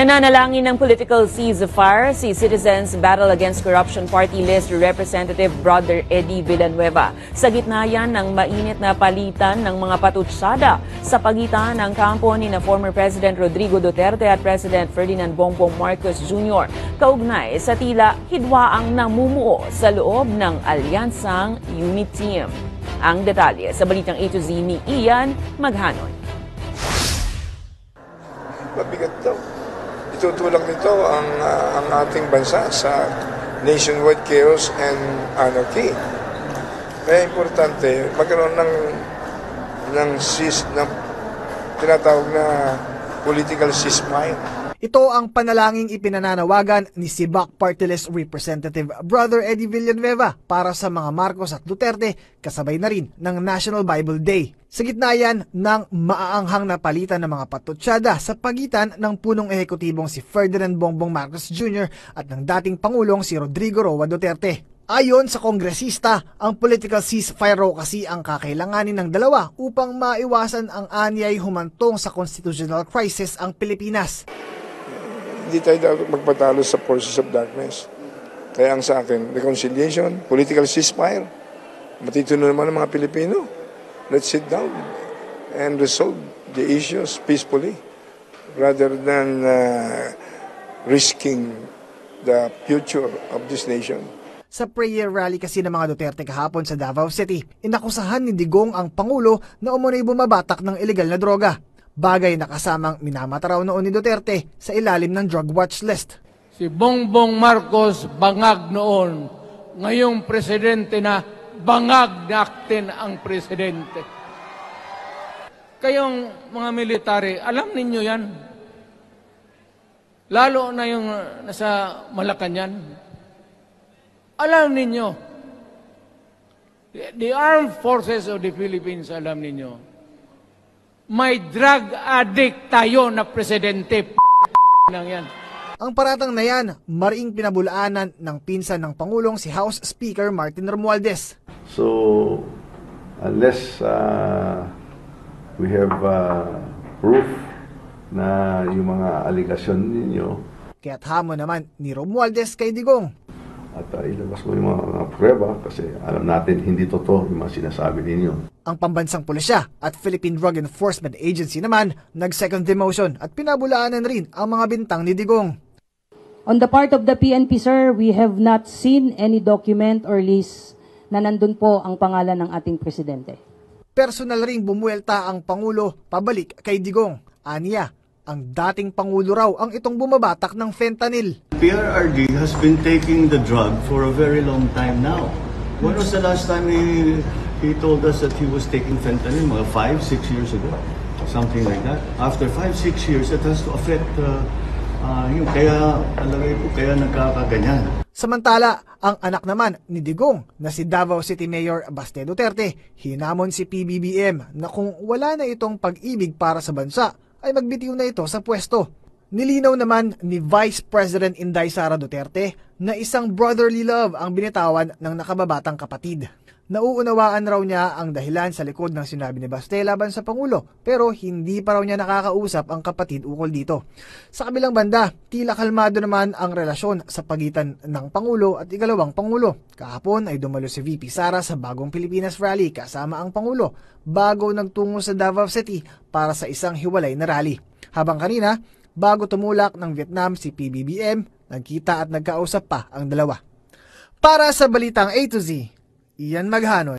Nananalangin ng political ceasefire si Citizens Battle Against Corruption Party List Representative Brother Eddie Villanueva. Sa gitna yan ng mainit na palitan ng mga patutsada sa pagitan ng kampo ni na former President Rodrigo Duterte at President Ferdinand Bongbong Marcos Jr. Kaugnay sa tila hidwaang namumuo sa loob ng alyansang Unit Team. Ang detalye sa balitang A to Z ni Ian Maghanon. Mabigat daw. Itutulak nito ang ating bansa sa nationwide chaos and anarchy. Kaya importante magkaroon ng tinatawag na political ceasefire. Ito ang panalangin ipinananawagan ni Sibak Party List Representative Brother Eddie Villanueva para sa mga Marcos at Duterte, kasabay na rin ng National Bible Day. Sa gitna yan ng maaanghang na palitan ng mga patutsada sa pagitan ng punong ehekutibong si Ferdinand Bongbong Marcos Jr. at ng dating Pangulong si Rodrigo Roa Duterte. Ayon sa kongresista, ang political ceasefire raw kasi ang kakailanganin ng dalawa upang maiwasan ang anyay humantong sa constitutional crisis ang Pilipinas. Hindi tayo dapat magpatalo sa forces of darkness. Kaya ang sa akin, reconciliation, political ceasefire, matituno naman ang mga Pilipino. Let's sit down and resolve the issues peacefully rather than risking the future of this nation. Sa prayer rally kasi ng mga Duterte kahapon sa Davao City, inakusahan ni Digong ang Pangulo na umunay bumabatak ng ilegal na droga. Bagay na kasamang minamata raw noon ni Duterte sa ilalim ng drug watch list. Si Bongbong Marcos bangag noon, ngayong presidente na bangag natin ang presidente. Kayong mga military, alam ninyo yan. Lalo na yung nasa Malacanang. Alam ninyo. The armed forces of the Philippines, alam ninyo. May drug addict tayo na presidente. Nang yan. Ang paratang na yan, mariing pinabulaanan ng pinsan ng Pangulong si House Speaker Martin Romualdez. So, unless we have proof na yung mga aligasyon ninyo, kaya't hamon naman ni Romualdez kay Digong. At ilabas mo yung mga prueba kasi alam natin hindi totoo yung mga sinasabi ninyo. Ang pambansang pulisya at Philippine Drug Enforcement Agency naman nag-second demotion at pinabulaanan rin ang mga bintang ni Digong. On the part of the PNP, sir, we have not seen any document or list na nandun po ang pangalan ng ating presidente. Personal ring bumuelta ang Pangulo pabalik kay Digong. Aniya, ang dating Pangulo raw ang itong bumabatak ng fentanyl. PRRD has been taking the drug for a very long time now. When was the last time he told us that he was taking fentanyl? Mga 5-6 years ago? Something like that. After 5-6 years, it has to affect yung kaya nagkakaganyan. Samantala, ang anak naman ni Digong na si Davao City Mayor Baste Duterte, hinamon si PBBM na kung wala na itong pag-ibig para sa bansa, ay magbitiw na ito sa pwesto. Nilinaw naman ni Vice President Inday Sara Duterte na isang brotherly love ang binitawan ng nakababatang kapatid. Nauunawaan raw niya ang dahilan sa likod ng sinabi ni Baste laban sa Pangulo, pero hindi pa raw niya nakakausap ang kapatid ukol dito. Sa kabilang banda, tila kalmado naman ang relasyon sa pagitan ng Pangulo at ikalawang Pangulo. Kahapon ay dumalo si VP Sara sa Bagong Pilipinas Rally kasama ang Pangulo bago nagtungo sa Davao City para sa isang hiwalay na rally. Habang kanina, bago tumulak ng Vietnam si PBBM, nagkita at nagkausap pa ang dalawa. Para sa Balitang A to Z, Ian Maghanon.